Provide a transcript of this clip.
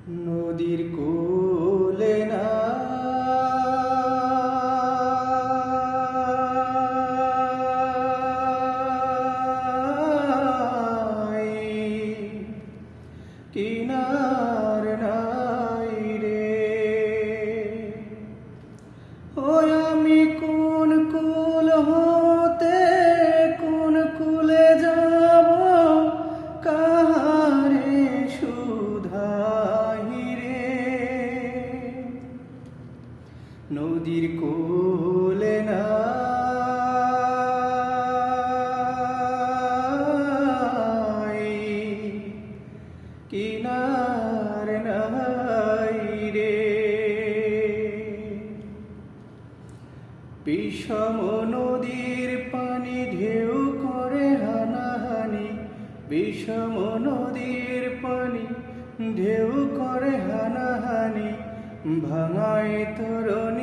নদীর কূলে নাই, কিনার নাই রে। ও আমি কোন কুল হতে কোন কুলে যাব, কাহারে শুধাই রে। নদীর কূলে নাই, কিনার নাই রে। বিষম নদীর পানি ঢেউ করে হানাহানি, বিষম নদীর পানি ঢেউ করে হানাহানি, ভাঙায় তরুণ